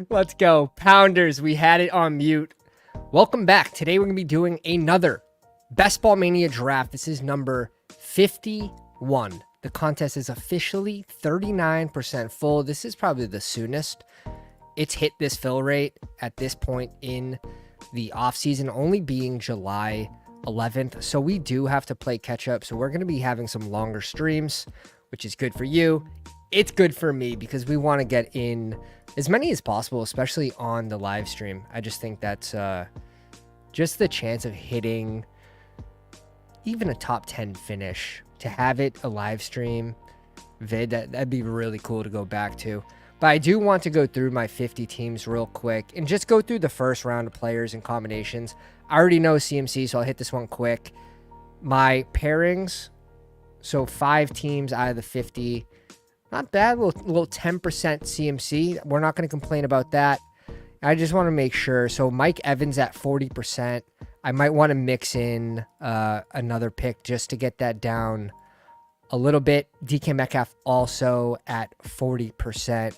Let's go. Pounders, we had it on mute. Welcome back. Today we're going to be doing another Bestball Mania draft. This is number 51. The contest is officially 39% full. This is probably the soonest it's hit this fill rate at this point in the offseason, only being July 11th. So we do have to play catch up. So we're going to be having some longer streams, which is good for you. It's good for me because we want to get in as many as possible, especially on the live stream. I just think that's just the chance of hitting even a top 10 finish, to have it a live stream vid, that'd be really cool to go back to. But I do want to go through my 50 teams real quick and just go through the first round of players and combinations. I already know CMC, so I'll hit this one quick. My pairings, so 5 teams out of the 50. Not bad, a little 10% CMC. We're not going to complain about that. I just want to make sure. So Mike Evans at 40%. I might want to mix in another pick just to get that down a little bit. DK Metcalf also at 40%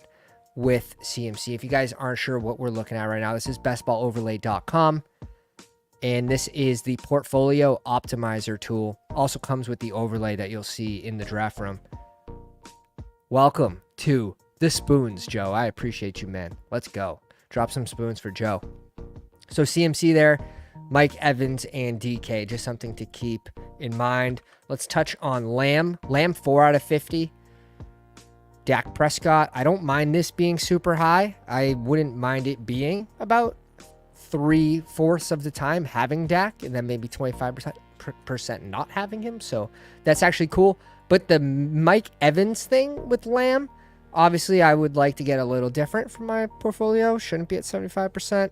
with CMC. If you guys aren't sure what we're looking at right now, this is bestballoverlay.com. And this is the portfolio optimizer tool. Also comes with the overlay that you'll see in the draft room. Welcome to the spoons, Joe. I appreciate you, man. Let's go. Drop some spoons for Joe. So CMC there, Mike Evans and DK, just something to keep in mind. Let's touch on Lamb. Lamb 4 out of 50. Dak Prescott, I don't mind this being super high. I wouldn't mind it being about 3/4 of the time having Dak and then maybe 25% not having him. So that's actually cool. But the Mike Evans thing with Lamb, obviously I would like to get a little different from my portfolio. Shouldn't be at 75%.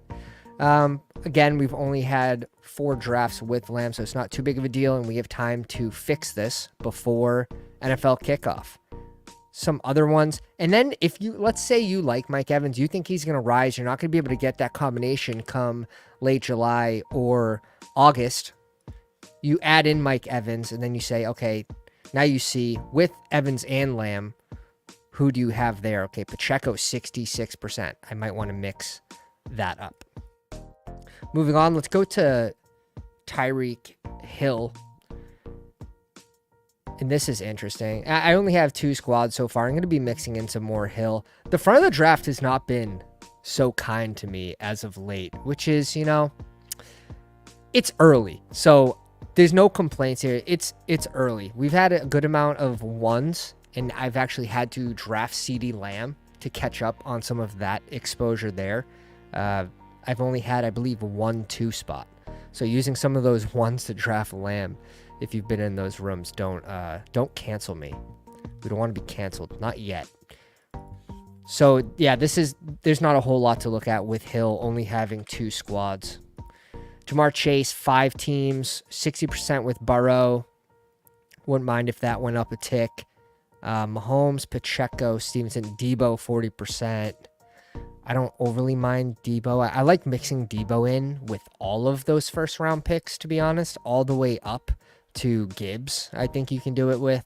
Again, we've only had 4 drafts with Lamb, so it's not too big of a deal, and we have time to fix this before NFL kickoff. Some other ones. And then if you, let's say you like Mike Evans, you think he's going to rise, you're not going to be able to get that combination come late July or August. You add in Mike Evans, and then you say, okay, now you see with Evans and Lamb, who do you have there? Okay, Pacheco, 66%. I might want to mix that up. Moving on, let's go to Tyreek Hill. And this is interesting. I only have 2 squads so far. I'm going to be mixing in some more Hill. The front of the draft has not been so kind to me as of late, which is, you know, it's early. So there's no complaints here. It's early. We've had a good amount of ones, and I've actually had to draft CeeDee Lamb to catch up on some of that exposure there. I've only had, I believe, 1 2 spot. So using some of those ones to draft Lamb, if you've been in those rooms, don't cancel me. We don't want to be canceled. Not yet. So yeah, there's not a whole lot to look at with Hill only having 2 squads. Jamar Chase, 5 teams, 60% with Burrow. Wouldn't mind if that went up a tick. Mahomes, Pacheco, Stevenson, Debo, 40%. I don't overly mind Debo. I like mixing Debo in with all of those first round picks, to be honest, all the way up to Gibbs. I think you can do it with.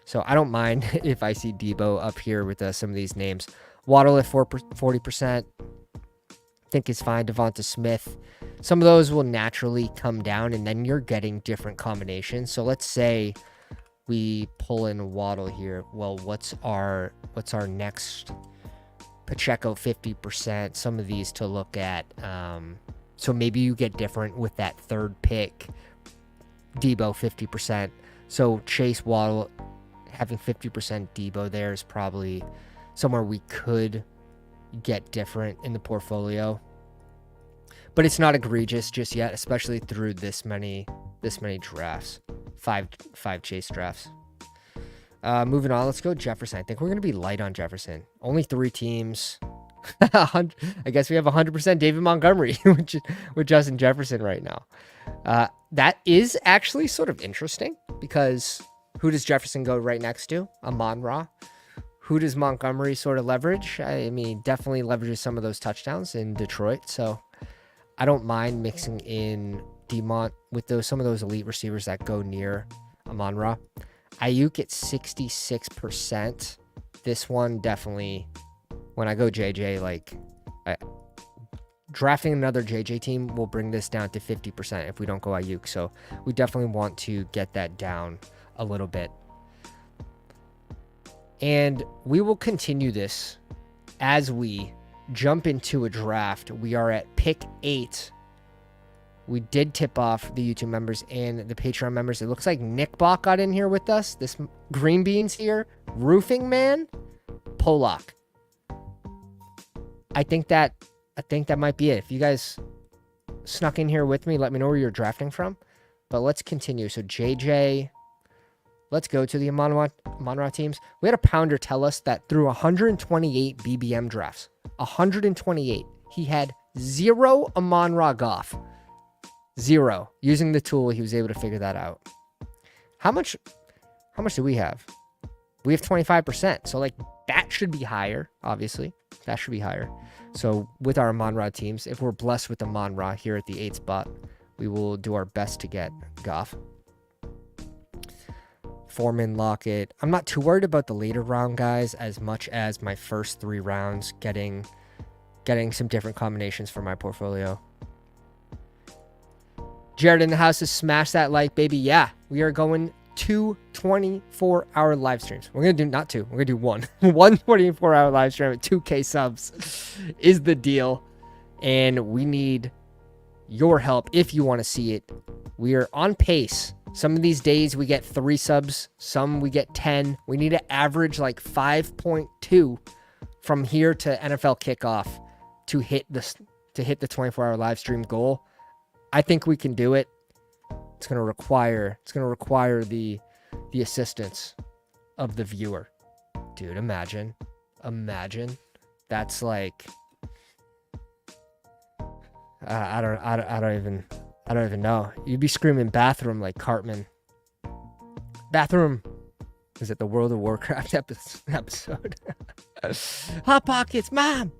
So I don't mind if I see Debo up here with some of these names. Waddle at 40%. Think is fine. Devonta Smith. Some of those will naturally come down, and then you're getting different combinations. So let's say we pull in Waddle here. Well, what's our next? Pacheco 50%. Some of these to look at. So maybe you get different with that 3rd pick. Debo 50%. So Chase, Waddle having 50% Debo there is probably somewhere we could get different in the portfolio. But it's not egregious just yet, especially through this many drafts. 5 Chase drafts. Moving on, let's go Jefferson. I think we're going to be light on Jefferson. Only 3 teams. I guess we have 100% David Montgomery with Justin Jefferson right now. That is actually sort of interesting because who does Jefferson go right next to? Amon-Ra. Who does Montgomery sort of leverage? I mean, definitely leverages some of those touchdowns in Detroit. So I don't mind mixing in DeMont with some of those elite receivers that go near Amon-Ra. Ayuk at 66%. This one definitely, when I go JJ, like Drafting another JJ team will bring this down to 50% if we don't go Ayuk. So we definitely want to get that down a little bit. And we will continue this as we jump into a draft. We are at pick 8. We did tip off the YouTube members and the Patreon members. It looks like Nick Bach got in here with us. This Green Beans here. Roofing Man. Polak. I think that might be it. If you guys snuck in here with me, let me know where you're drafting from. But let's continue. So JJ, let's go to the Amon-Ra teams. We had a pounder tell us that through 128 BBM drafts, 128, he had 0 Amon-Ra Goff. 0. Using the tool, he was able to figure that out. How much do we have? We have 25%. So like that should be higher, obviously. That should be higher. So with our Amon-Ra teams, if we're blessed with Amon-Ra here at the 8th spot, we will do our best to get Goff. Foreman, Lockett. I'm not too worried about the later round guys as much as my first 3 rounds getting some different combinations for my portfolio. Jared in the house has smashed that like, baby. Yeah, we are going 2 24-hour live streams. We're going to do not 2. We're going to do 1. 1 24-hour live stream at 2K subs is the deal. And we need your help if you want to see it. We are on pace. Some of these days we get 3 subs. Some we get 10. We need to average like 5.2 from here to NFL kickoff to hit the 24-hour live stream goal. I think we can do it. It's going to require the assistance of the viewer. Dude, imagine. That's like I don't even know. You'd be screaming bathroom like Cartman. Bathroom. Is it the World of Warcraft episode? Hot Pockets, Mom.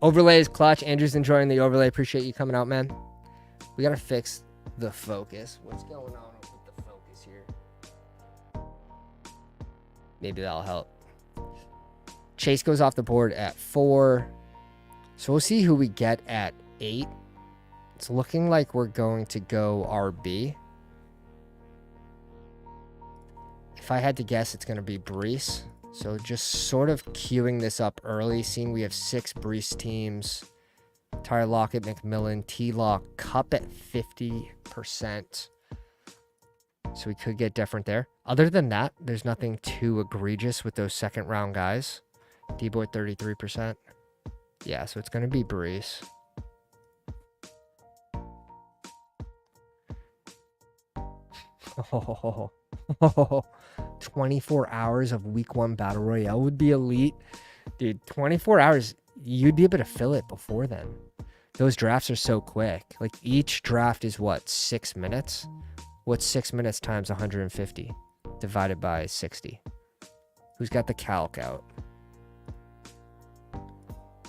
Overlay is clutch. Andrew's enjoying the overlay. Appreciate you coming out, man. We gotta fix the focus. What's going on with the focus here? Maybe that'll help. Chase goes off the board at 4. So we'll see who we get at 8. It's looking like we're going to go RB. If I had to guess, it's going to be Brees. So just sort of queuing this up early, seeing we have 6 Brees teams. Tyler Lockett, McMillan, T-Lock, Cup at 50%. So we could get different there. Other than that, there's nothing too egregious with those second round guys. D-Boy 33%. Yeah, so it's going to be Brees. Oh, 24 hours of week 1 battle royale would be elite. Dude, 24 hours, you'd be able to fill it before then. Those drafts are so quick. Like each draft is what, 6 minutes? What's 6 minutes times 150 divided by 60? Who's got the calc out?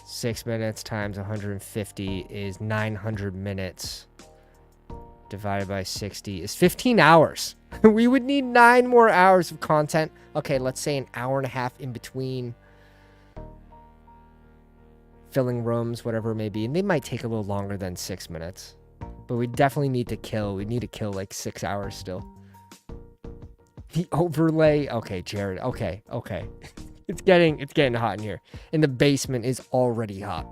6 minutes times 150 is 900 minutes. Divided by 60 is 15 hours. We would need 9 more hours of content. Okay, let's say an hour and a half in between filling rooms, whatever it may be. And they might take a little longer than 6 minutes. But we definitely need to kill. We need to kill like 6 hours still. The overlay. Okay, Jared. Okay. It's getting hot in here. And the basement is already hot.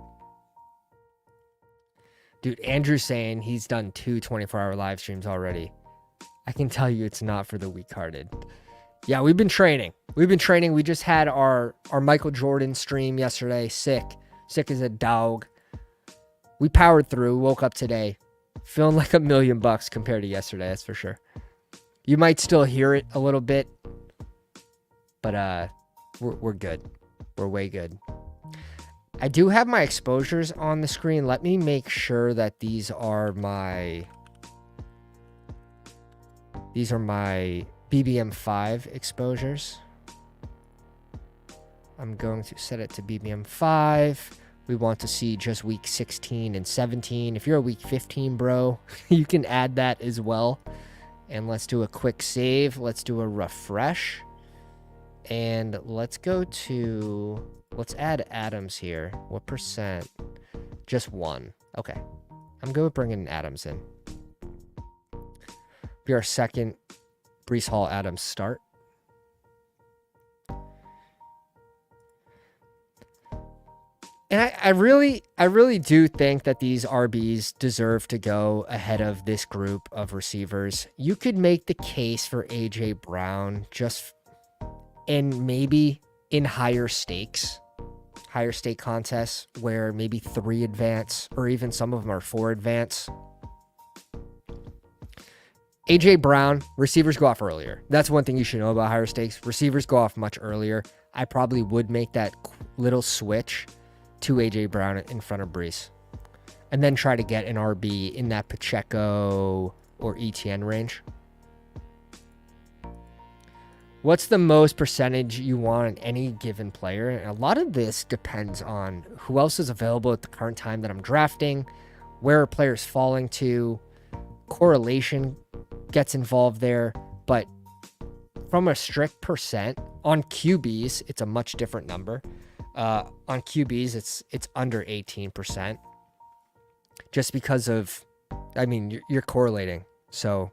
Dude, Andrew's saying he's done 2 24-hour live streams already. I can tell you it's not for the weak-hearted. Yeah, we've been training. We just had our Michael Jordan stream yesterday. Sick as a dog. We powered through. Woke up today. Feeling like $1 million compared to yesterday, that's for sure. You might still hear it a little bit. But we're good. We're way good. I do have my exposures on the screen. Let me make sure that these are my BBM5 exposures. I'm going to set it to BBM5. We want to see just week 16 and 17. If you're a week 15, bro, you can add that as well. And let's do a quick save. Let's do a refresh. And let's go to let's add Adams here. What percent? Just 1. Okay. I'm good with bringing Adams in. Be our second Breece Hall Adams start. And I really do think that these RBs deserve to go ahead of this group of receivers. You could make the case for A.J. Brown just in maybe in higher stake contests where maybe 3 advance or even some of them are 4 advance. A.J. Brown, receivers go off earlier. That's one thing you should know about higher stakes. Receivers go off much earlier. I probably would make that little switch to A.J. Brown in front of Breece. And then try to get an RB in that Pacheco or ETN range. What's the most percentage you want on any given player? And a lot of this depends on who else is available at the current time that I'm drafting, where are players falling to, correlation gets involved there. But from a strict percent, on QBs, it's a much different number. On QBs, it's under 18%. Just because of, I mean, you're correlating. So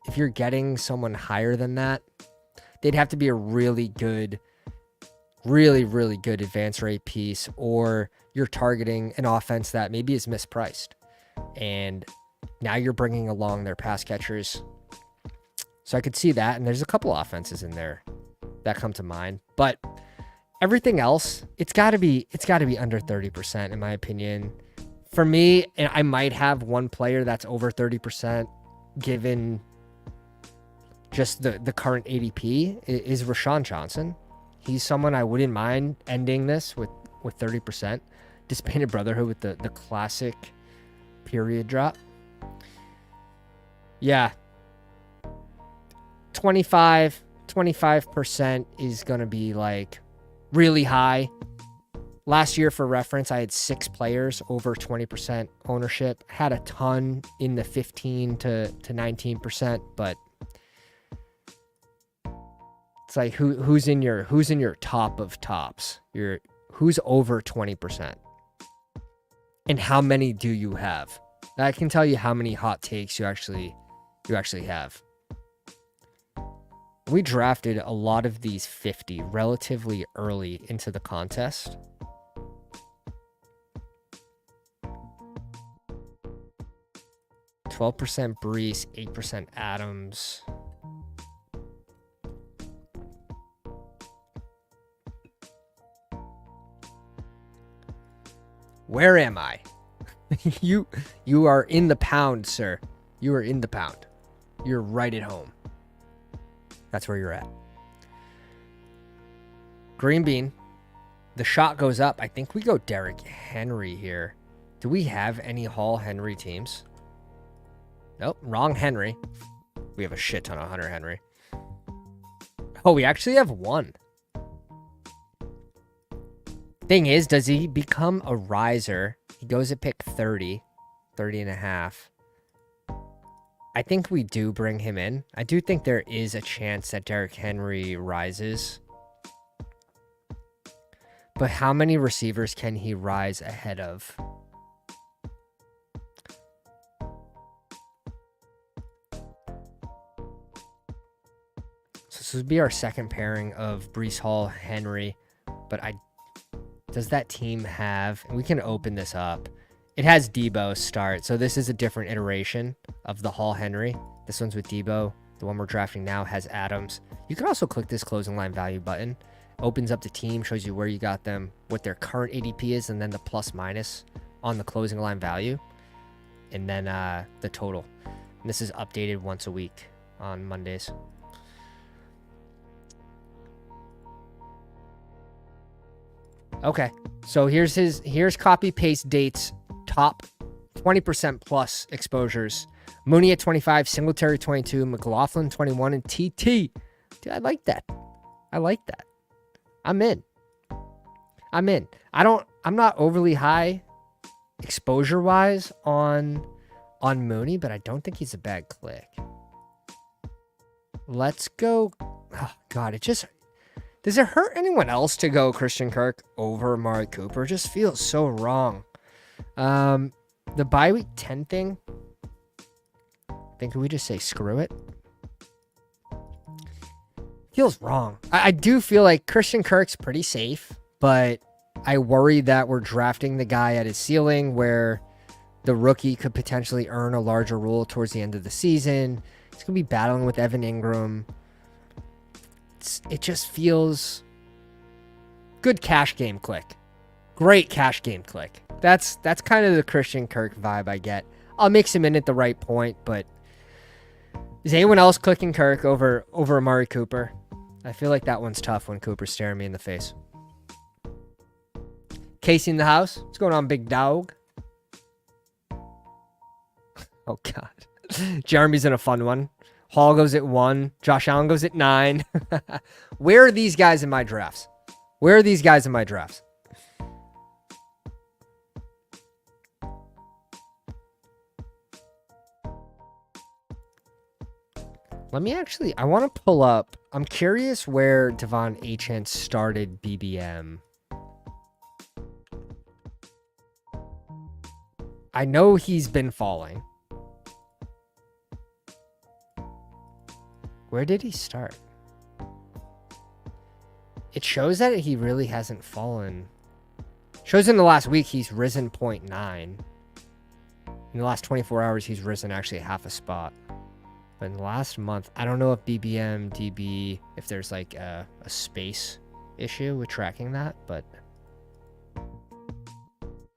if you're getting someone higher than that, they'd have to be a really good advance rate piece, or you're targeting an offense that maybe is mispriced. And now you're bringing along their pass catchers. So I could see that. And there's a couple offenses in there that come to mind. But everything else, it's got to be under 30%, in my opinion. For me, I might have one player that's over 30%, given just the current ADP, is Rashawn Johnson. He's someone I wouldn't mind ending this with 30%. Disbanded Brotherhood with the classic period drop. Yeah. 25% is going to be like really high. Last year, for reference, I had 6 players over 20% ownership. Had a ton in the 15 to 19%, but it's like who's in your top of tops? Who's over 20%? And how many do you have? I can tell you how many hot takes you actually have. We drafted a lot of these 50 relatively early into the contest. %, Breece, 8% Adams. Where am I? You are in the pound, sir. You are in the pound. You're right at home. That's where you're at. Green bean. The shot goes up. I think we go Derrick Henry here. Do we have any Hall Henry teams? Nope, wrong Henry. We have a shit ton of Hunter Henry. Oh, we actually have one. Thing is, does he become a riser? He goes at pick 30 and a half. I think we do bring him in. I do think there is a chance that Derrick Henry rises. But how many receivers can he rise ahead of? So this would be our second pairing of Breece Hall, Henry. But does that team have... We can open this up. It has Debo start. So this is a different iteration of the Hall Henry. This one's with Debo. The one we're drafting now has Adams. You can also click this closing line value button. Opens up the team, shows you where you got them, what their current ADP is, and then the plus minus on the closing line value. And then the total. And this is updated once a week on Mondays. Okay, so here's copy paste dates. Top 20% plus exposures. Mania 25, Singletary 22, McLaughlin 21, and TT. Dude, I like that. I'm in. I'm not overly high exposure wise on Mooney, but I don't think he's a bad click. Let's go. Oh God, Does it hurt anyone else to go Christian Kirk over Amari Cooper? It just feels so wrong. The bye week 10 thing, I think we just say screw it. Feels wrong. I do feel like Christian Kirk's pretty safe, but I worry that we're drafting the guy at his ceiling where the rookie could potentially earn a larger role towards the end of the season. He's going to be battling with Evan Ingram. It just feels good cash game click. Great cash game click. That's kind of the Christian Kirk vibe I get. I'll mix him in at the right point, but is anyone else clicking Kirk over Amari Cooper? I feel like that one's tough when Cooper's staring me in the face. Casey in the house. What's going on, big dog? Oh, God. Jeremy's in a fun one. Hall goes at 1. Josh Allen goes at 9. Where are these guys in my drafts? Where are these guys in my drafts? Let me actually, I want to pull up. I'm curious where Devon Achane started BBM. I know he's been falling. Where did he start? It shows that he really hasn't fallen. Shows in the last week he's risen 0.9. In the last 24 hours, he's risen actually half a spot. But in the last month, I don't know if BBM, DB, if there's like a space issue with tracking that, but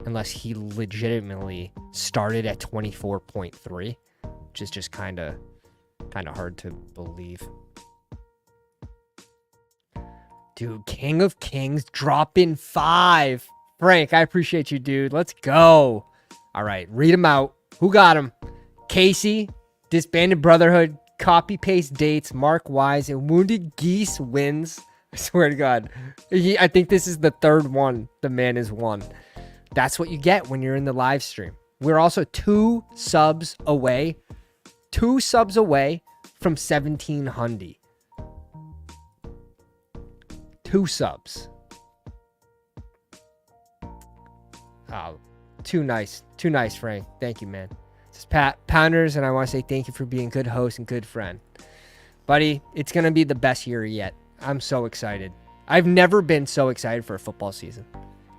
unless he legitimately started at 24.3, which is just kind of hard to believe. Dude, King of Kings dropping 5. Frank, I appreciate you, dude. Let's go. All right, read them out. Who got him? Casey, Disbanded Brotherhood, Copy Paste Dates, Mark Wise, and Wounded Geese wins. I swear to God. I think this is the third one the man has won. That's what you get when you're in the live stream. We're also 2 subs away. 2 subs away from 1700. 2 subs. Oh, too nice. Too nice, Frank. Thank you, man. This is Pat Pounders, and I want to say thank you for being a good host and good friend. Buddy, it's going to be the best year yet. I'm so excited. I've never been so excited for a football season.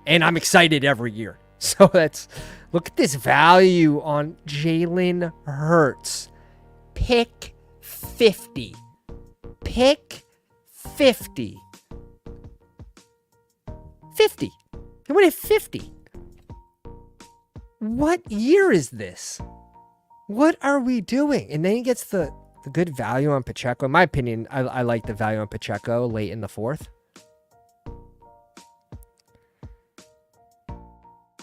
And I'm excited every year. So look at this value on Jalen Hurts. Pick 50. Pick 50. 50. He went at 50. What year is this? What are we doing? And then he gets the good value on Pacheco. In my opinion, I like the value on Pacheco late in the 4th.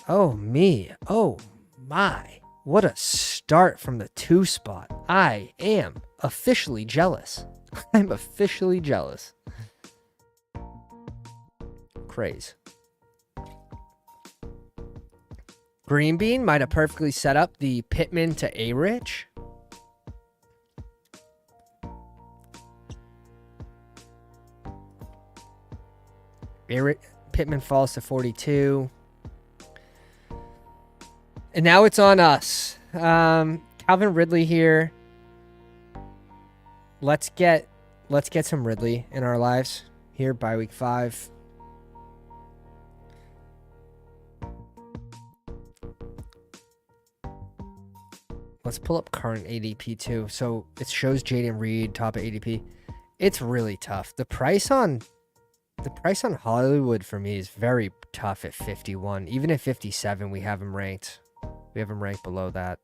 Oh, me. Oh, my. What a start from the 2 spot. I am officially jealous. I'm officially jealous. Craze. Green Bean might have perfectly set up the Pittman to A-Rich. Pittman falls to 42. And now it's on us. Calvin Ridley here. Let's get some Ridley in our lives here by week 5. Let's pull up current ADP too. So it shows Jaden Reed top of ADP. It's really tough. The price on Hollywood for me is very tough at 51. Even at 57, we have him ranked. We have him ranked below that.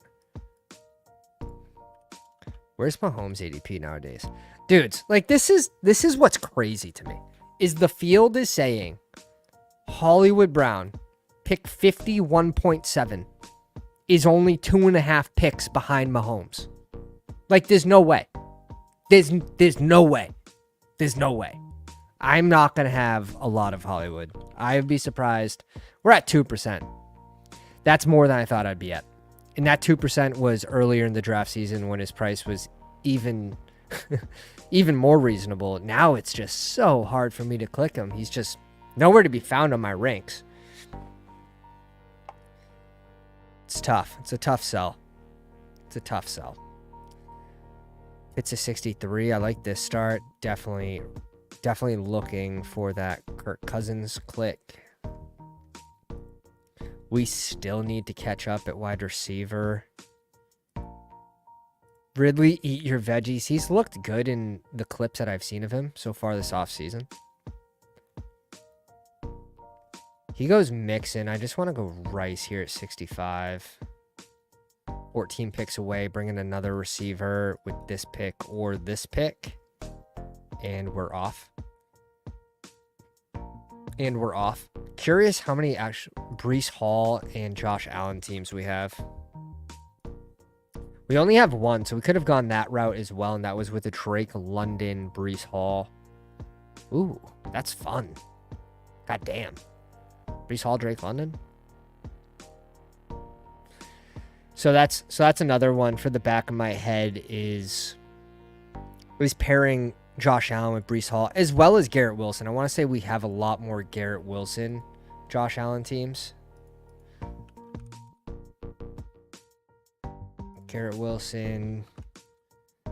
Where's Mahomes ADP nowadays? Dudes, like this is what's crazy to me. Is the field is saying Hollywood Brown pick 51.7 is only 2.5 picks behind Mahomes. Like there's no way. There's no way. There's no way. I'm not going to have a lot of Hollywood. I would be surprised. We're at 2%. That's more than I thought I'd be at. And that 2% was earlier in the draft season when his price was even even more reasonable. Now it's just so hard for me to click him. He's just nowhere to be found on my ranks. It's tough. It's a tough sell. It's a tough sell. It's a 63. I like this start. Definitely looking for that Kirk Cousins click. We still need to catch up at wide receiver. Ridley, eat your veggies. He's looked good in the clips that I've seen of him so far this offseason. He goes Mixon. I just want to go Rice here at 65. 14 picks away, bringing another receiver with this pick or this pick. And we're off. Curious how many actual Breece Hall and Josh Allen teams we have. We only have one, so we could have gone that route as well, and that was with the Drake London Breece Hall. Ooh, that's fun. God damn. Breece Hall, Drake London. So that's another one for the back of my head is pairing Josh Allen with Breece Hall as well as Garrett Wilson. I want to say we have a lot more Garrett Wilson, Josh Allen teams. Garrett Wilson,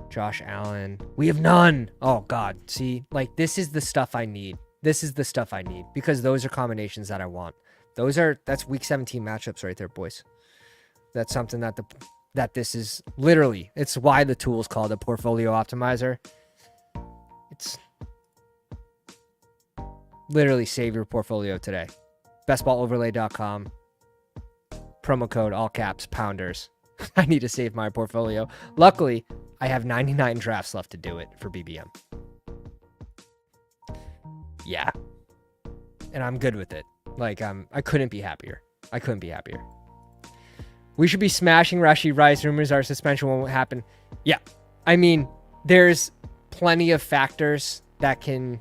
Josh Allen. We have none. Oh, God. See, like, this is the stuff I need. Because those are combinations that I want. That's week 17 matchups right there, boys. That's something that this is literally, it's why the tool is called a portfolio optimizer. It's literally save your portfolio today. Bestballoverlay.com. Promo code, all caps, pounders. I need to save my portfolio. Luckily, I have 99 drafts left to do it for BBM. Yeah. And I'm good with it. Like, I couldn't be happier. We should be smashing Rashee Rice. Rumors are suspension won't happen. Yeah. I mean, there's plenty of factors that can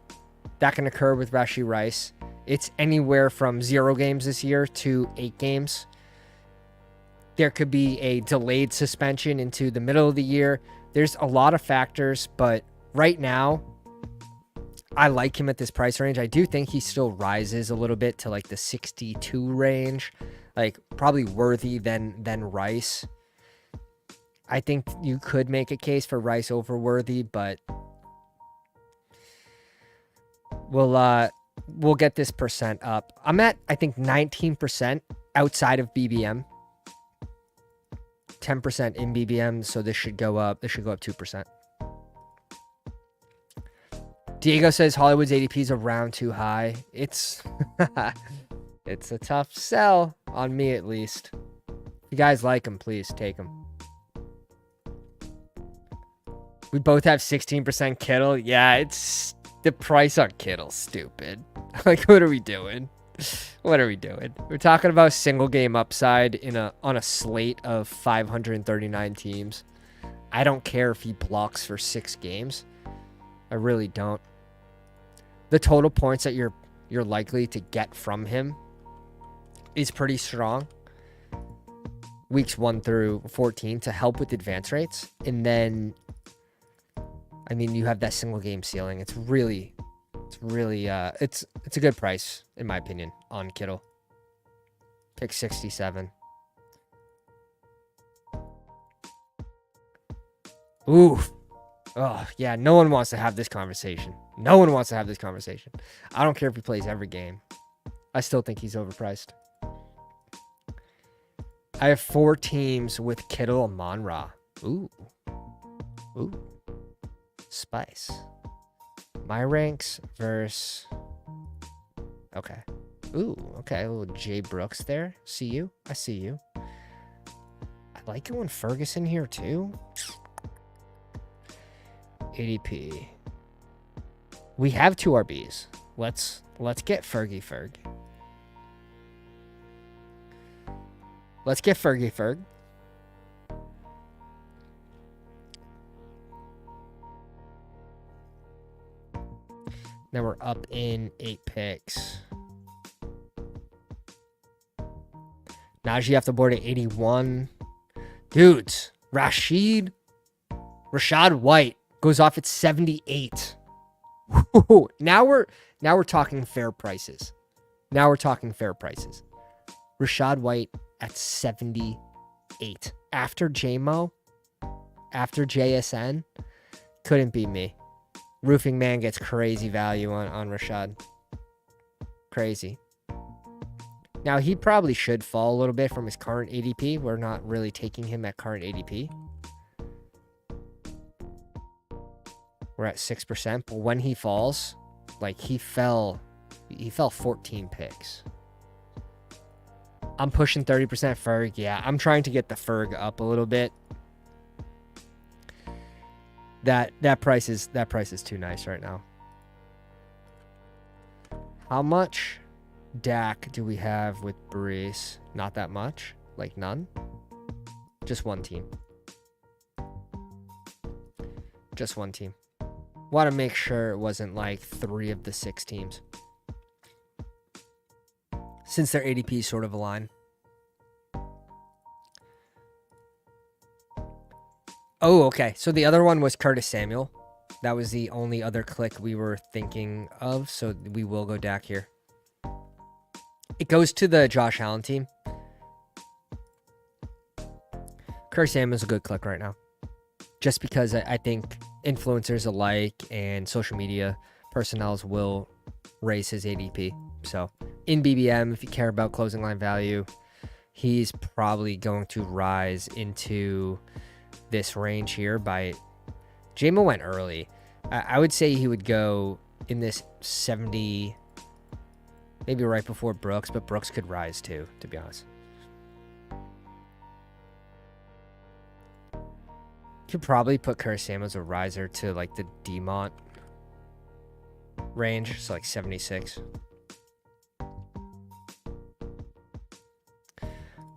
occur with Rashee Rice. It's anywhere from 0 games this year to 8 games. There could be a delayed suspension into the middle of the year. There's a lot of factors, but right now, I like him at this price range. I do think he still rises a little bit to like the 62 range, like probably worthy than Rice. I think you could make a case for Rice over Worthy, but we'll get this percent up. I'm at, I think, 19% outside of BBM. 10% in BBM, so this should go up. This should go up 2%. Diego says Hollywood's ADP is around too high. It's it's a tough sell on me, at least. If you guys like him, please take him. We both have 16% Kittle. Yeah, it's the price on Kittle. Stupid. Like, what are we doing? What are we doing? We're talking about single game upside on a slate of 539 teams. I don't care if he blocks for 6 games. I really don't. The total points that you're likely to get from him is pretty strong. Weeks 1 through 14 to help with advance rates. And then, I mean, you have that single game ceiling. It's a good price, in my opinion, on Kittle. Pick 67. Ooh. Oh, yeah, no one wants to have this conversation. I don't care if he plays every game. I still think he's overpriced. I have 4 teams with Kittle and Amon-Ra. Ooh. Spice. My ranks versus... Okay. Ooh, okay. A little Jay Brooks there. See you. I see you. I like it when Ferguson here, too. ADP. We have 2 RBs. Let's get Fergie. Let's get Fergie. Now we're up in 8 picks. Najee off the board at 81. Dudes, Rashad White Goes off at 78. Now we're talking fair prices. Now we're talking fair prices. Rashad White at 78. After JMO, after JSN, couldn't be me. Roofing Man gets crazy value on Rashad. Crazy. Now, he probably should fall a little bit from his current ADP. We're not really taking him at current ADP. We're at 6%, but when he falls, like he fell 14 picks. I'm pushing 30% Ferg. Yeah, I'm trying to get the Ferg up a little bit. That price is too nice right now. How much Dak do we have with Brees? Not that much. Like none. Just one team. Just one team. Want to make sure it wasn't like 3 of the 6 teams, since their ADP sort of align. Oh, okay. So the other one was Curtis Samuel. That was the only other click we were thinking of. So we will go Dak here. It goes to the Josh Allen team. Curtis Samuel's a good click right now. Just because I think influencers alike and social media personnels will raise his ADP. So in BBM, if you care about closing line value, he's probably going to rise into this range here by... JMO went early. I would say he would go in this 70, maybe right before Brooks, but Brooks could rise too, to be honest. Could probably put Curtis Samuel as a riser to like the Demont range, so like 76.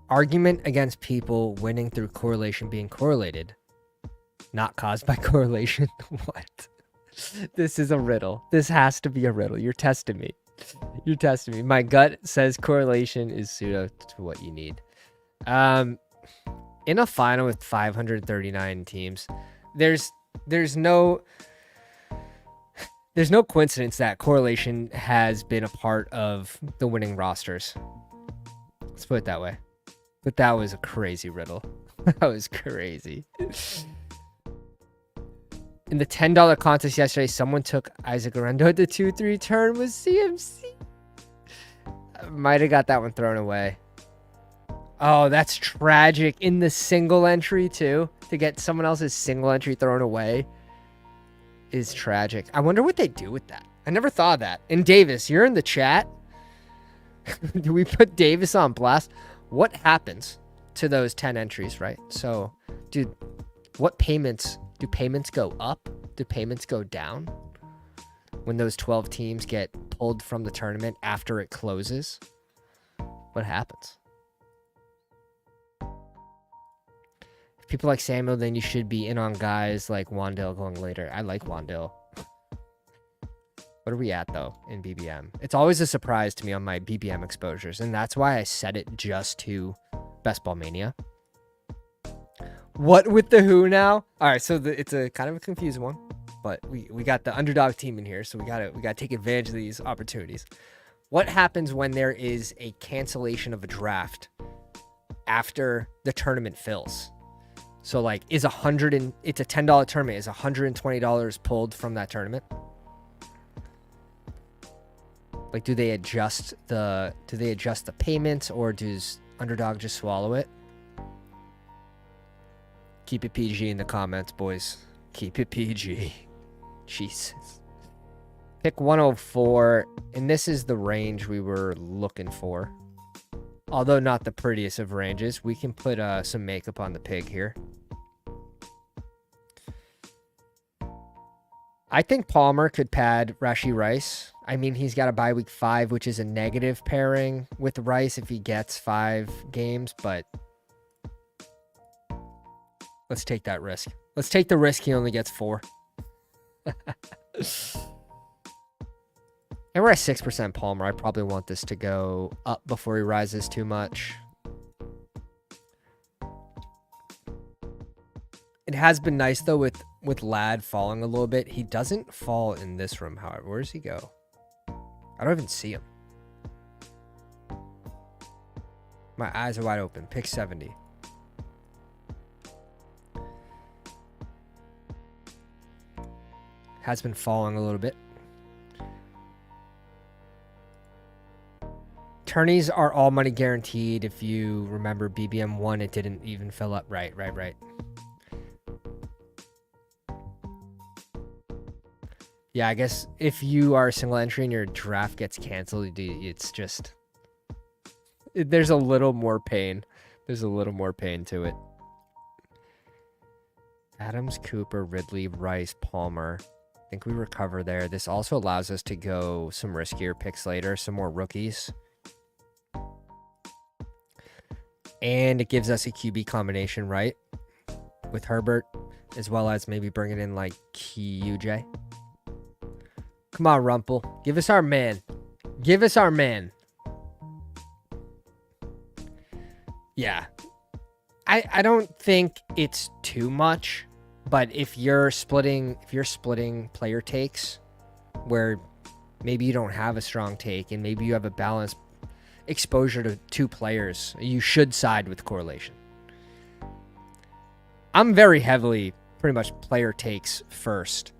Argument against people winning through correlation being correlated, not caused by correlation. What? This is a riddle. This has to be a riddle. You're testing me. You're testing me. My gut says correlation is pseudo to what you need. In a final with 539 teams, there's no coincidence that correlation has been a part of the winning rosters. Let's put it that way. But that was a crazy riddle. That was crazy. In the $10 contest yesterday, someone took Isaac Arendo at the 2-3 turn with CMC. Might have got that one thrown away. Oh, that's tragic. In the single entry, too. To get someone else's single entry thrown away is tragic. I wonder what they do with that. I never thought of that. And Davis, you're in the chat. Do we put Davis on blast? What happens to those 10 entries, right? So, dude, what payments... Do payments go up? Do payments go down? When those 12 teams get pulled from the tournament after it closes? What happens? If people like Samuel, then you should be in on guys like Wandale going later. I like Wandale. What are we at, though, in BBM? It's always a surprise to me on my BBM exposures, and that's why I set it just to Bestball Mania. What with the who now? All right, so it's a kind of a confusing one, but we got the underdog team in here, so we gotta take advantage of these opportunities. What happens when there is a cancellation of a draft after the tournament fills? So like, it's a $10 tournament. Is $120 pulled from that tournament? Like, do they adjust the payments, or does Underdog just swallow it? Keep it PG in the comments, boys. Keep it PG. Jesus. Pick 104, and this is the range we were looking for. Although not the prettiest of ranges. We can put some makeup on the pig here. I think Palmer could pad Rashee Rice. I mean, he's got a bye week 5, which is a negative pairing with Rice if he gets 5 games, but let's take that risk. Let's take the risk he only gets 4. And we're at 6% Palmer. I probably want this to go up before he rises too much. It has been nice though with Lad falling a little bit. He doesn't fall in this room, however. Where does he go? I don't even see him. My eyes are wide open. Pick 70. Has been falling a little bit. Tourneys are all money guaranteed. If you remember BBM 1, it didn't even fill up. Right. Yeah, I guess if you are a single entry and your draft gets canceled, it's just... There's a little more pain. There's a little more pain to it. Adams, Cooper, Ridley, Rice, Palmer. I think we recover there. This also allows us to go some riskier picks later, some more rookies. And it gives us a QB combination, right? With Herbert, as well as maybe bringing in like QJ. Come on, Rumpel. Give us our man. Give us our man. Yeah. I don't think it's too much, but if you're splitting player takes where maybe you don't have a strong take and maybe you have a balanced exposure to two players, you should side with correlation. I'm very heavily pretty much player takes first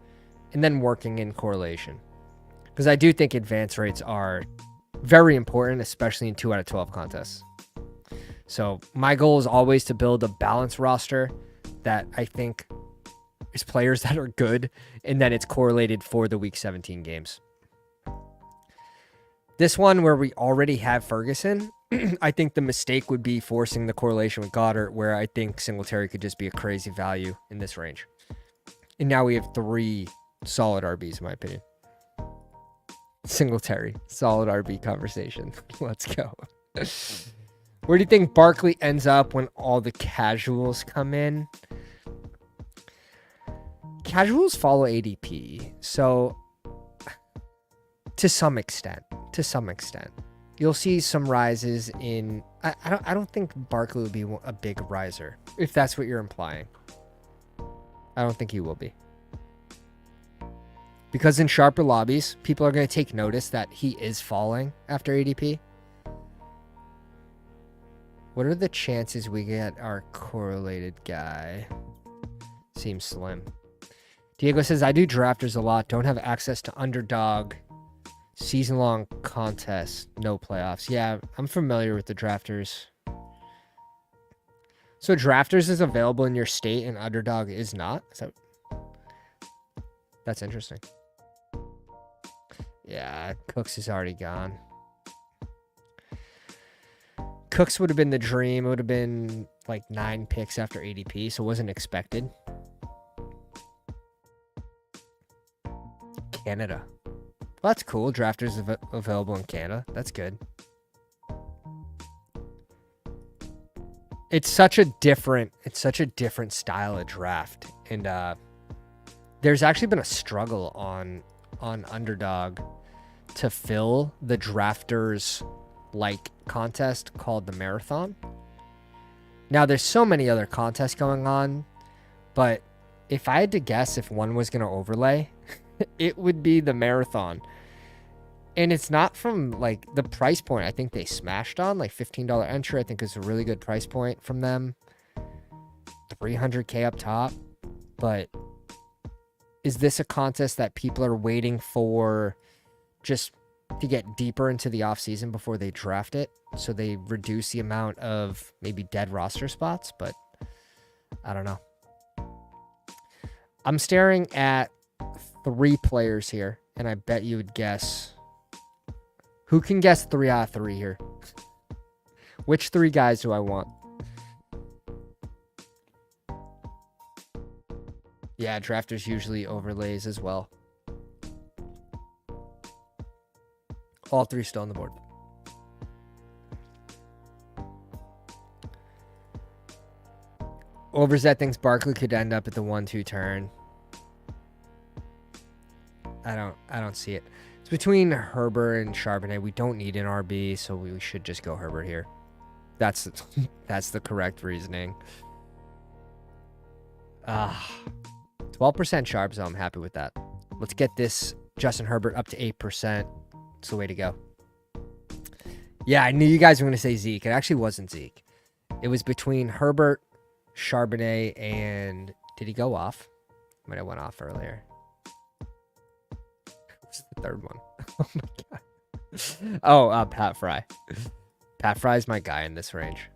and then working in correlation, because I do think advance rates are very important, especially in 2 out of 12 contests. So my goal is always to build a balanced roster that I think is players that are good, and then it's correlated for the week 17 games. This one where we already have Ferguson, I think the mistake would be forcing the correlation with Goddard, where I think Singletary could just be a crazy value in this range. And now we have 3 solid RBs, in my opinion. Singletary, solid RB conversation. Let's go. Where do you think Barkley ends up when all the casuals come in? Casuals follow ADP, so to some extent, you'll see some rises in. I don't think Barkley will be a big riser, if that's what you're implying. I don't think he will be, because in sharper lobbies, people are going to take notice that he is falling after ADP. What are the chances we get our correlated guy? Seems slim. Diego says, I do drafters a lot. Don't have access to Underdog. Season-long contests. No playoffs. Yeah, I'm familiar with the drafters. So drafters is available in your state and Underdog is not? That's interesting. Yeah, Cooks is already gone. Cooks would have been the dream. It would have been like 9 picks after ADP, so it wasn't expected. Canada. Well, that's cool. Drafters available in Canada. That's good. It's such a different style of draft, and there's actually been a struggle on Underdog to fill the drafters like contest called the Marathon. Now there's so many other contests going on, but if I had to guess if one was going to overlay, it would be the Marathon. And it's not from like the price point I think they smashed on, like $15 entry. I think is a really good price point from them. 300K up top. But is this a contest that people are waiting for just to get deeper into the offseason before they draft it, so they reduce the amount of maybe dead roster spots? But I don't know. I'm staring at 3 players here, and I bet you would guess. Who can guess 3 out of 3 here? Which 3 guys do I want? Yeah, drafters usually overlays as well. All 3 still on the board. Overzet thinks Barkley could end up at the 1-2 turn. I don't see it. It's between Herbert and Charbonnet. We don't need an RB, so we should just go Herbert here. That's the correct reasoning. 12% sharp, so I'm happy with that. Let's get this Justin Herbert up to 8%. It's the way to go. Yeah, I knew you guys were going to say Zeke. It actually wasn't Zeke. It was between Herbert, Charbonnet, and did he go off? Might have went off earlier. What's the third one? Oh my god. Oh, Pat Fry. Pat Fry's my guy in this range.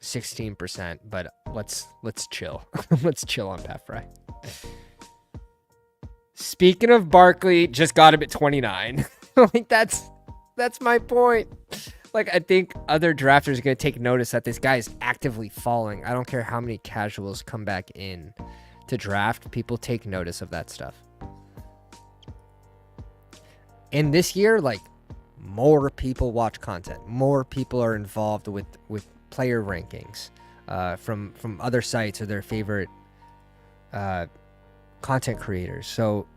16%, but let's chill. Let's chill on Pat Fry. Speaking of Barkley, just got him at 29. Like that's my point. Like I think other drafters are gonna take notice that this guy is actively falling. I don't care how many casuals come back in to draft. People take notice of that stuff. And this year, like more people watch content. More people are involved with player rankings from other sites or their favorite content creators. So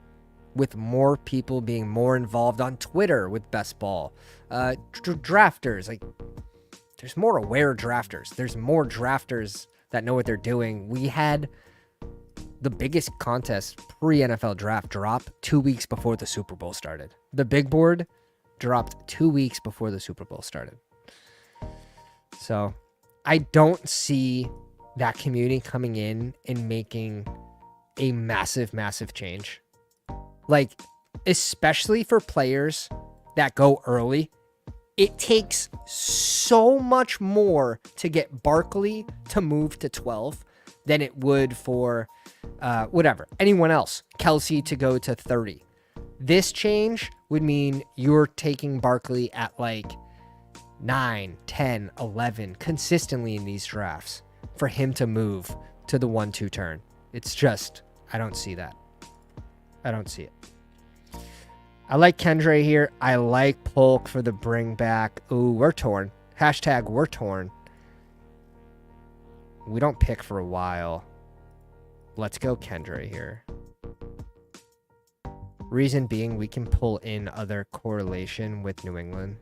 with more people being more involved on Twitter with Bestball, drafters, like there's more aware drafters. There's more drafters that know what they're doing. We had the biggest contest pre-NFL draft drop 2 weeks before the Super Bowl started. The big board dropped 2 weeks before the Super Bowl started. So I don't see that community coming in and making a massive, massive change. Like, especially for players that go early, it takes so much more to get Barkley to move to 12 than it would for anyone else. Kelsey to go to 30. This change would mean you're taking Barkley at like 9, 10, 11 consistently in these drafts for him to move to the 1-2 turn. It's just, I don't see that. I don't see it. I like Kendre here. I like Polk for the bring back. Ooh, we're torn. Hashtag we're torn. We don't pick for a while. Let's go Kendre here. Reason being, we can pull in other correlation with New England.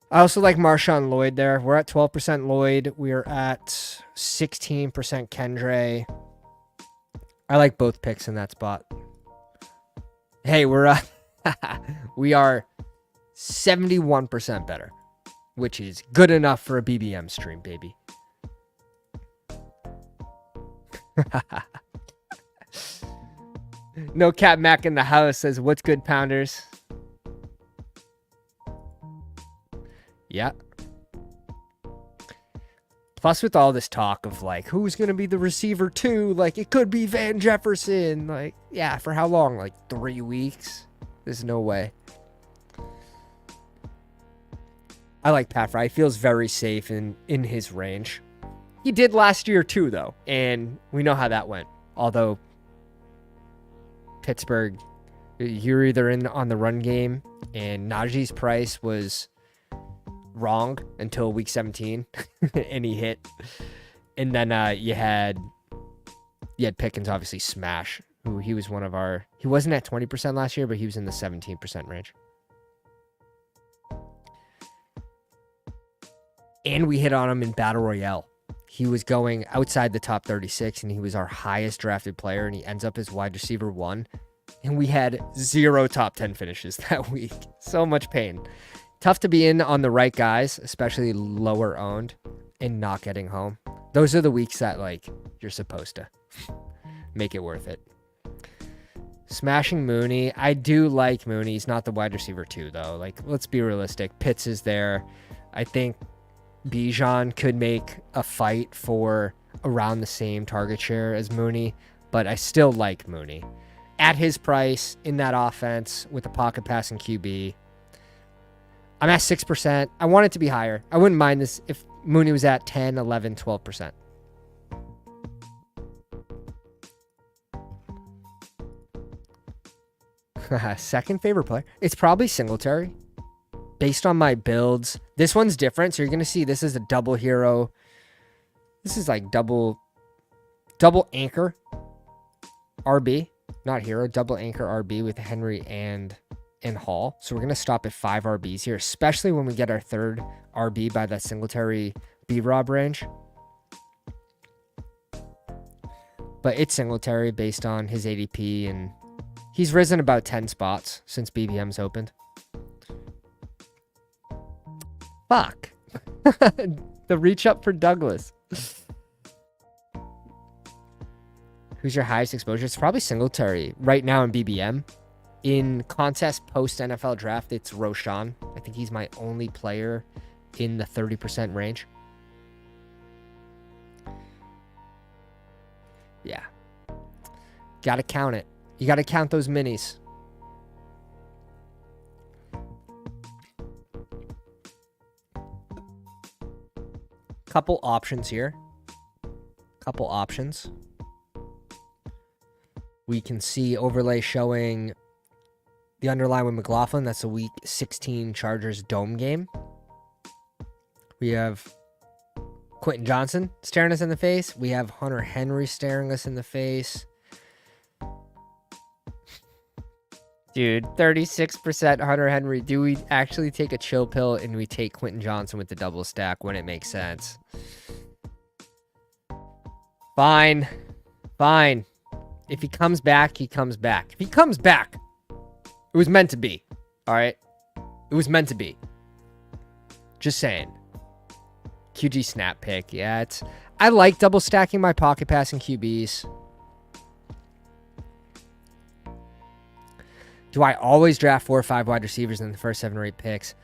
I also like Marshawn Lloyd there. We're at 12% Lloyd. We are at 16% Kendre. I like both picks in that spot. Hey, we are 71% better, which is good enough for a BBM stream, baby. No Cat Mac in the house says, "What's good, Pounders?" Yeah. Plus, with all this talk of like, who's going to be the receiver too? Like, it could be Van Jefferson. Like, yeah, for how long? Like 3 weeks? There's no way. I like Pat Fry. He feels very safe in his range. He did last year too, though. And we know how that went. Although, Pittsburgh, you're either in on the run game, and Najee's price was wrong until week 17 and he hit, and then you had Pickens obviously smash, who he was one of our, he wasn't at 20% last year, but he was in the 17% range, and we hit on him in Battle Royale. He was going outside the top 36 and he was our highest drafted player, and he ends up as wide receiver 1, and we had 0 top 10 finishes that week. So much pain. Tough to be in on the right guys, especially lower owned, and not getting home. Those are the weeks that, like, you're supposed to make it worth it. Smashing Mooney. I do like Mooney. He's not the wide receiver 2, though. Like, let's be realistic. Pitts is there. I think Bijan could make a fight for around the same target share as Mooney, but I still like Mooney. At his price, in that offense, with a pocket passing QB, I'm at 6%. I want it to be higher. I wouldn't mind this if Mooney was at 10, 11, 12%. Second favorite player. It's probably Singletary. Based on my builds. This one's different. So you're going to see this is a double hero. This is like double anchor RB. Not hero. Double anchor RB with Henry and Hall. So we're going to stop at 5 RBs here, especially when we get our third RB by that Singletary B-Rob range. But it's Singletary based on his ADP, and he's risen about 10 spots since BBM's opened. Fuck. The reach up for Douglas. Who's your highest exposure? It's probably Singletary right now in BBM. In contest post NFL draft, it's Roshan. I think he's my only player in the 30% range. Yeah. Gotta count it. You gotta count those minis. Couple options here. Couple options. We can see overlay showing the underline with McLaughlin. That's a week 16 Chargers dome game. We have Quentin Johnson staring us in the face. We have Hunter Henry staring us in the face. Dude, 36% Hunter Henry. Do we actually take a chill pill and we take Quentin Johnson with the double stack when it makes sense? Fine. Fine. If he comes back, he comes back. If he comes back, it was meant to be. All right? It was meant to be. Just saying. QG snap pick. Yeah, I like double stacking my pocket passing QBs. Do I always draft 4 or 5 wide receivers in the first 7 or 8 picks?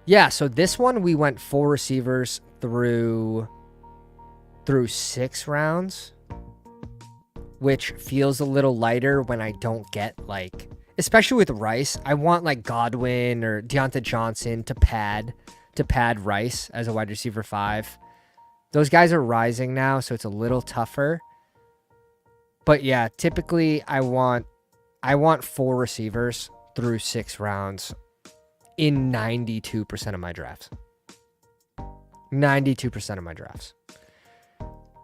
Yeah, so this one we went 4 receivers through 6 rounds, which feels a little lighter when I don't get, like, especially with Rice, I want like Godwin or Deontay Johnson to pad Rice as a wide receiver 5. Those guys are rising now, so it's a little tougher. But yeah, typically I want 4 receivers through 6 rounds in 92% of my drafts. 92% of my drafts.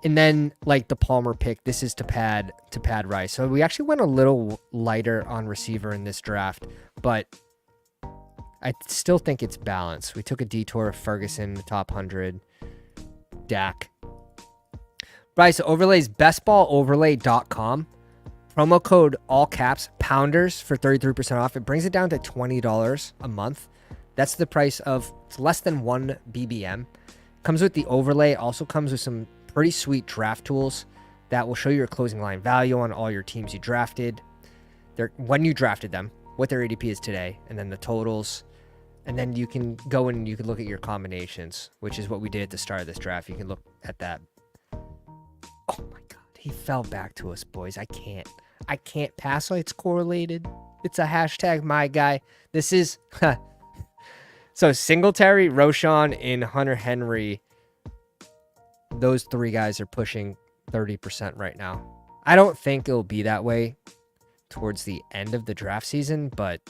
And then like the Palmer pick, this is to pad Rice. So we actually went a little lighter on receiver in this draft, but I still think it's balanced. We took a detour of Ferguson, the top 100, Dak. Bryce overlays bestballoverlay.com. Promo code all caps pounders for 33% off. It brings it down to $20 a month. That's the price of, it's less than 1 BBM. Comes with the overlay. Also comes with some pretty sweet draft tools that will show you your closing line value on all your teams you drafted, when you drafted them, what their ADP is today, and then the totals. And then you can go in and you can look at your combinations, which is what we did at the start of this draft. You can look at that. Oh my God, he fell back to us, boys. I can't pass like it's correlated. It's a hashtag my guy. This is so Singletary, Roshan, and Hunter Henry. Those 3 guys are pushing 30% right now. I don't think it'll be that way towards the end of the draft season, but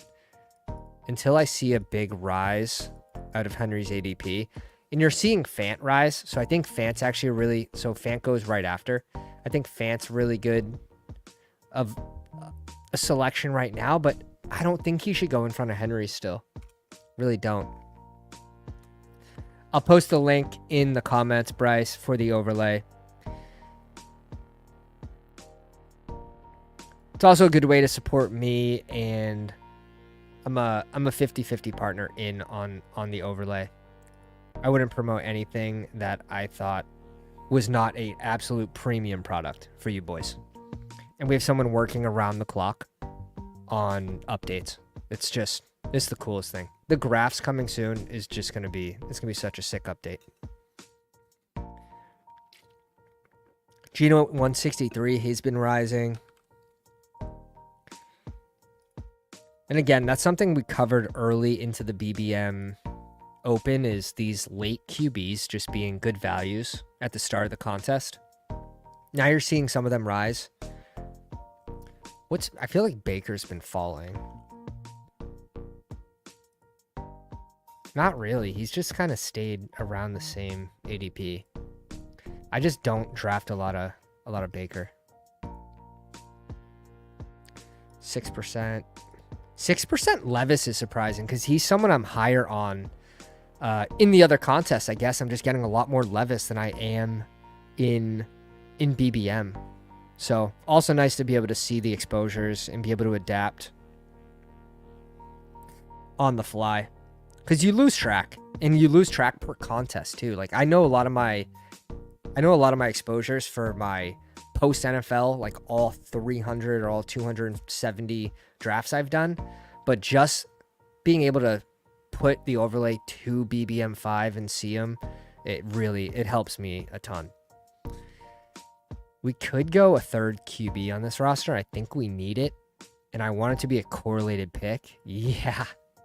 until I see a big rise out of Henry's ADP, and you're seeing Fant rise, so I think Fant's actually so Fant goes right after. I think Fant's really good of a selection right now, but I don't think he should go in front of Henry still. Really don't. I'll post the link in the comments, Bryce, for the overlay. It's also a good way to support me, and I'm a 50-50 partner in on the overlay. I wouldn't promote anything that I thought was not a absolute premium product for you boys. And we have someone working around the clock on updates. It's the coolest thing. The graphs coming soon is just going to be, it's going to be such a sick update. Gino 163, he's been rising. And again, that's something we covered early into the BBM Open, is these late QBs just being good values at the start of the contest. Now you're seeing some of them rise. I feel like Baker's been falling. Not really. He's just kind of stayed around the same ADP. I just don't draft a lot of Baker. 6%. 6% Levis is surprising because he's someone I'm higher on In the other contests, I guess I'm just getting a lot more Levis than I am in BBM. So also nice to be able to see the exposures and be able to adapt on the fly, because you lose track, and you lose track per contest too. Like I know a lot of my exposures for my post NFL, like all 300 or all 270 drafts I've done, but just being able to put the overlay to BBM5 and see them, it helps me a ton. We could go a third QB on this roster. I think we need it, and I want it to be a correlated pick. Yeah.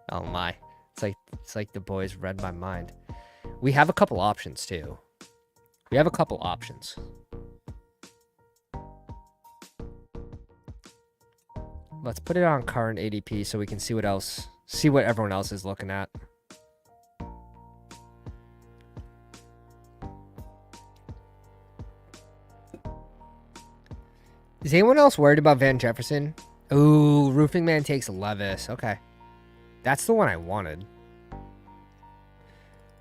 Oh my. It's like the boys read my mind. We have a couple options too. Let's put it on current ADP so we can see what everyone else is looking at. Is anyone else worried about Van Jefferson? Ooh, Roofing Man takes Levis. Okay. That's the one I wanted.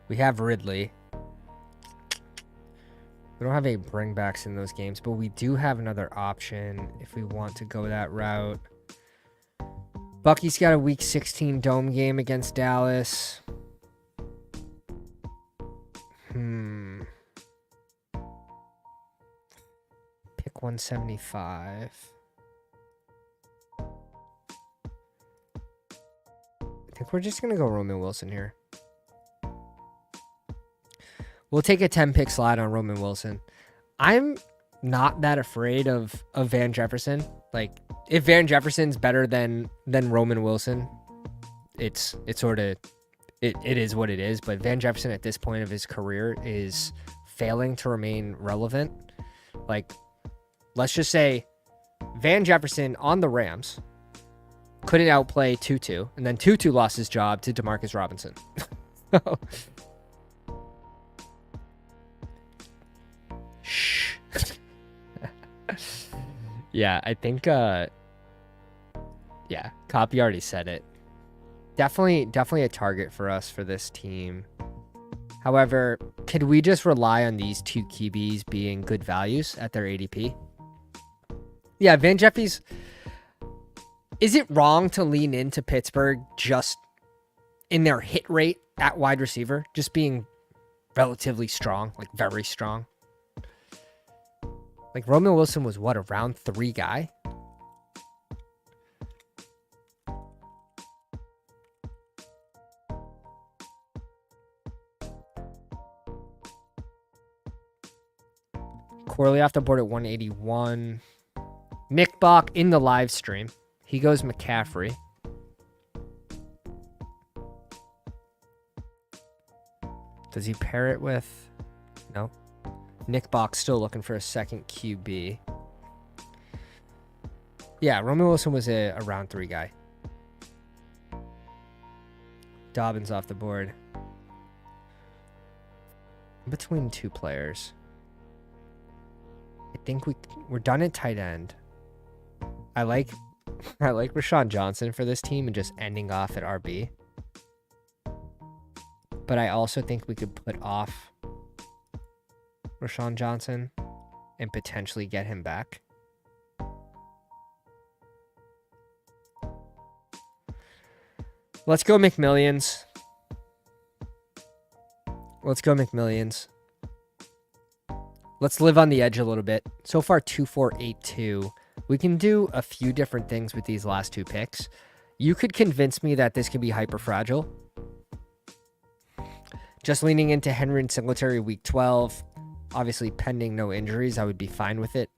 We have Ridley. We don't have any bringbacks in those games, but we do have another option if we want to go that route. Bucky's got a Week 16 dome game against Dallas. Pick 175. I think we're just going to go Roman Wilson here. We'll take a 10-pick slide on Roman Wilson. I'm not that afraid of Van Jefferson. Like, if Van Jefferson's better than Roman Wilson, it is what it is. But Van Jefferson at this point of his career is failing to remain relevant. Like, let's just say Van Jefferson on the Rams couldn't outplay Tutu, and then Tutu lost his job to Demarcus Robinson. Shh. Yeah, I think Copy already said it. Definitely a target for us for this team. However, could we just rely on these two QBs being good values at their ADP? Yeah, Van Jeffy's. Is it wrong to lean into Pittsburgh just in their hit rate at wide receiver, just being relatively strong, like very strong? Like Roman Wilson was what, a round 3 guy? Corley off the board at 181. Nick Bach in the live stream. He goes McCaffrey. Does he pair it with? No. Nick Bach still looking for a second QB. Yeah, Roman Wilson was a round 3 guy. Dobbins off the board. Between 2 players. I think we're done at tight end. I like Rashawn Johnson for this team and just ending off at RB. But I also think we could put off Rashawn Johnson and potentially get him back. Let's go McMillions. Let's live on the edge a little bit. So far, 2-4-8-2. We can do a few different things with these last 2 picks. You could convince me that this can be hyper fragile. Just leaning into Henry and Singletary week 12. Obviously, pending no injuries, I would be fine with it.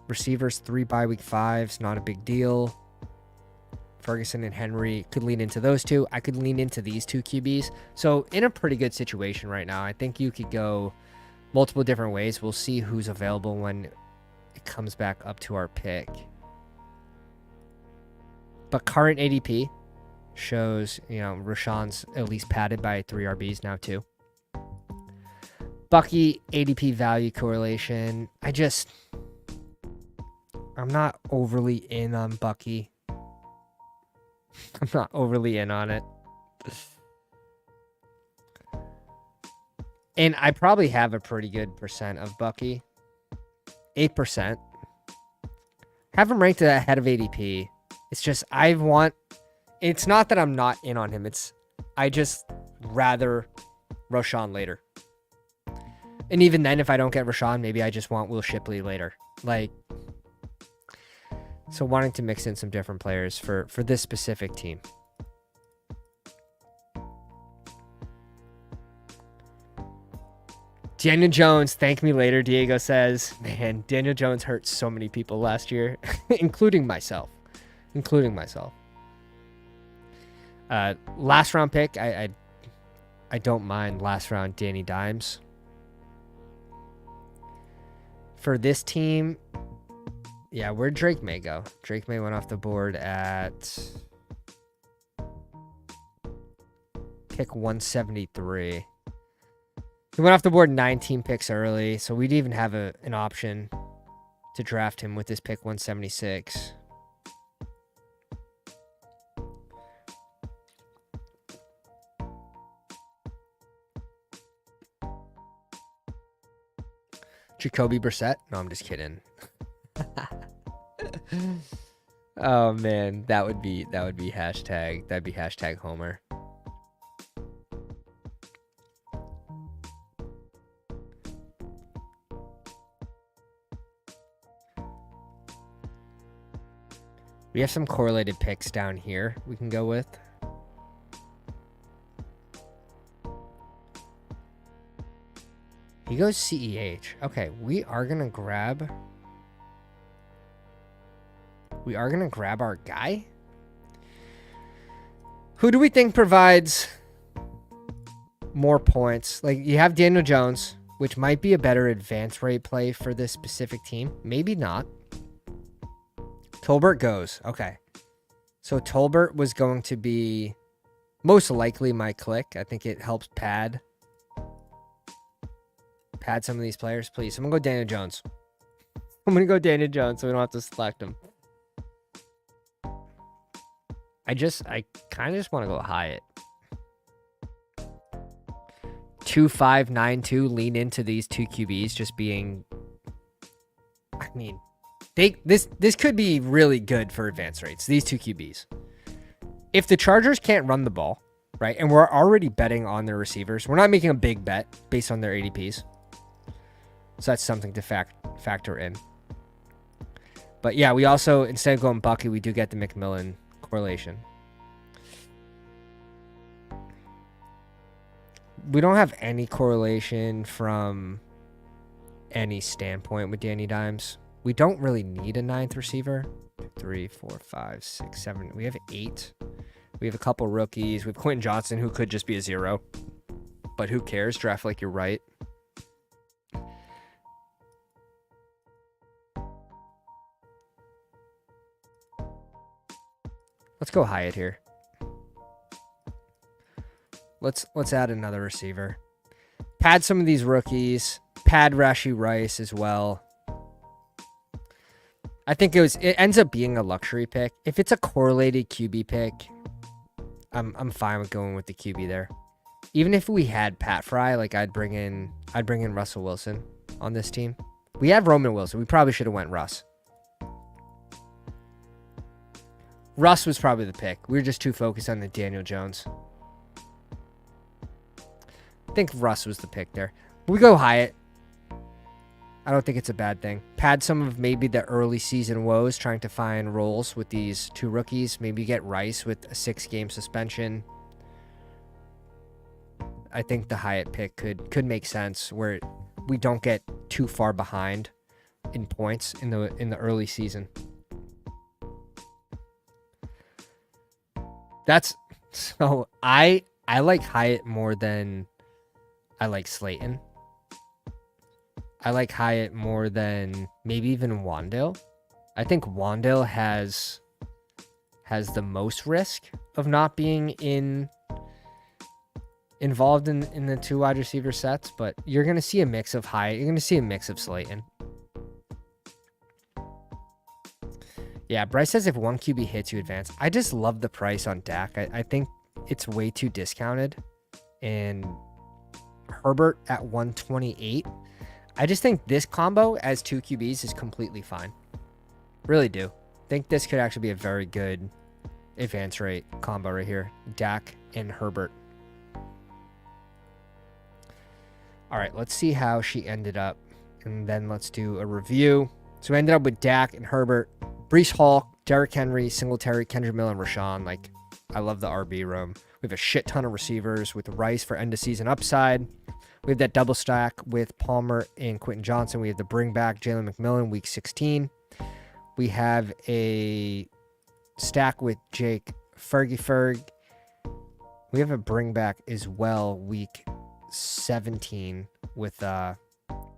Receivers 3 bye week 5s, not a big deal. Ferguson and Henry could lean into those 2. I could lean into these 2 QBs. So in a pretty good situation right now. I think you could go multiple different ways. We'll see who's available when it comes back up to our pick. But current ADP shows, Rashawn's at least padded by 3 RBs now too. Bucky ADP value correlation. I'm not overly in on Bucky. I'm not overly in on it. And I probably have a pretty good percent of Bucky. 8%. Have him ranked ahead of ADP. It's just it's not that I'm not in on him. I just rather Roshan later. And even then, if I don't get Roshan, maybe I just want Will Shipley later. So wanting to mix in some different players for this specific team. Daniel Jones, thank me later, Diego says. Man, Daniel Jones hurt so many people last year, including myself. Last round pick, I don't mind last round Danny Dimes. For this team, yeah, where'd Drake May go? Drake May went off the board at pick 173. He went off the board 19 picks early, so we'd even have an option to draft him with this pick 176. Jacoby Brissett? No, I'm just kidding. Oh man, that'd be hashtag Homer. We have some correlated picks down here we can go with. He goes CEH. Okay, we are gonna grab our guy. Who do we think provides more points? Like, you have Daniel Jones, which might be a better advance rate play for this specific team. Maybe not. Tolbert goes. Okay. So Tolbert was going to be most likely my click. I think it helps pad some of these players, please. I'm going to go Daniel Jones. I'm going to go Daniel Jones so we don't have to select him. I kind of just want to go Hyatt. 2-5-9-2, lean into these two QBs just being, I mean, this could be really good for advance rates, these two QBs. If the Chargers can't run the ball, right, and we're already betting on their receivers, we're not making a big bet based on their ADPs. So that's something to factor in. But yeah, we also, instead of going Bucky, we do get the McMillan correlation. We don't have any correlation from any standpoint with Danny Dimes. We don't really need a ninth receiver. 3, 4, 5, 6, 7. We have 8. We have a couple rookies. We have Quentin Johnson, who could just be a 0. But who cares? Draft like you're right. Let's go Hyatt here. Let's add another receiver. Pad some of these rookies. Pad Rashee Rice as well. I think it ends up being a luxury pick. If it's a correlated QB pick, I'm fine with going with the QB there. Even if we had Pat Fry, like I'd bring in Russell Wilson on this team. We have Roman Wilson. We probably should have went Russ. Russ was probably the pick. We were just too focused on the Daniel Jones. I think Russ was the pick there. We go Hyatt. I don't think it's a bad thing. Pad some of maybe the early season woes, trying to find roles with these two rookies. Maybe get Rice with a 6-game suspension. I think the Hyatt pick could make sense where we don't get too far behind in points in the early season. So I like Hyatt more than I like Slayton. I like Hyatt more than maybe even Wandale. I think Wandale has the most risk of not being involved in the two wide receiver sets, but you're going to see a mix of Hyatt. You're going to see a mix of Slayton. Yeah, Bryce says if one QB hits, you advance. I just love the price on Dak. I think it's way too discounted. And Herbert at 128. I just think this combo as 2 QBs is completely fine. Really do. Think this could actually be a very good advance rate combo right here. Dak and Herbert. All right, let's see how she ended up. And then let's do a review. So we ended up with Dak and Herbert, Breece Hall, Derrick Henry, Singletary, Kendrick Miller, and Rashawn. Like, I love the RB room. We have a shit ton of receivers with Rice for end of season upside. We have that double stack with Palmer and Quentin Johnson. We have the bring back Jalen McMillan week 16. We have a stack with Jake Fergie. We have a bring back as well week 17 with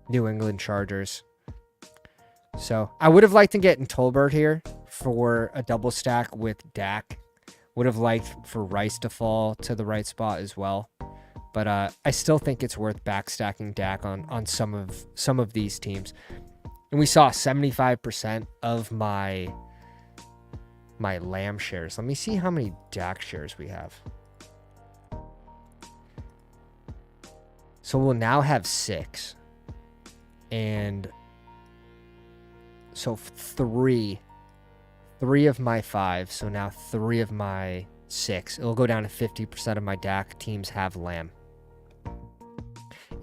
New England Chargers. So I would have liked to get in Tolbert here for a double stack with Dak. Would have liked for Rice to fall to the right spot as well. But I still think it's worth backstacking Dak on some of these teams. And we saw 75% of my Lamb shares. Let me see how many Dak shares we have. So we'll now have 6. And so 3 of my 5. So now 3 of my 6. It'll go down to 50% of my Dak teams have Lamb.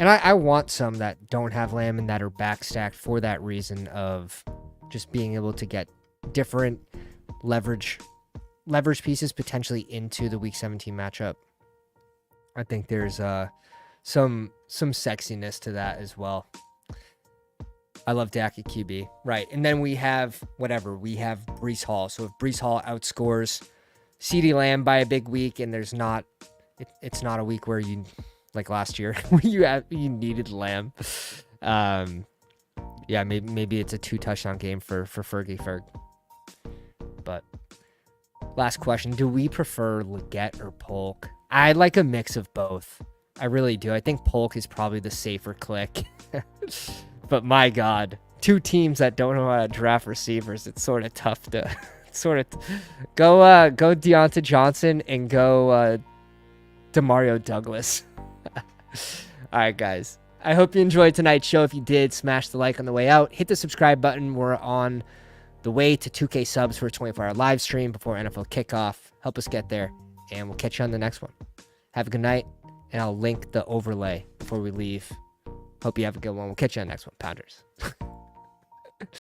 And I want some that don't have Lamb and that are backstacked for that reason of just being able to get different leverage pieces potentially into the week 17 matchup. I think there's some sexiness to that as well. I love Dak at QB. Right. And then we have we have Breece Hall. So if Breece Hall outscores CeeDee Lamb by a big week and it's not a week where you, like last year, you needed Lamb. Yeah, maybe it's a 2 touchdown game for Fergie. But last question, do we prefer Leggett or Polk? I like a mix of both. I really do. I think Polk is probably the safer click. But my God, 2 teams that don't know how to draft receivers, it's sort of tough to go Deontay Johnson and go Demario Douglas. All right, guys. I hope you enjoyed tonight's show. If you did, smash the like on the way out. Hit the subscribe button. We're on the way to 2K subs for a 24-hour live stream before NFL kickoff. Help us get there, and we'll catch you on the next one. Have a good night, and I'll link the overlay before we leave. Hope you have a good one. We'll catch you on the next one, Pounders.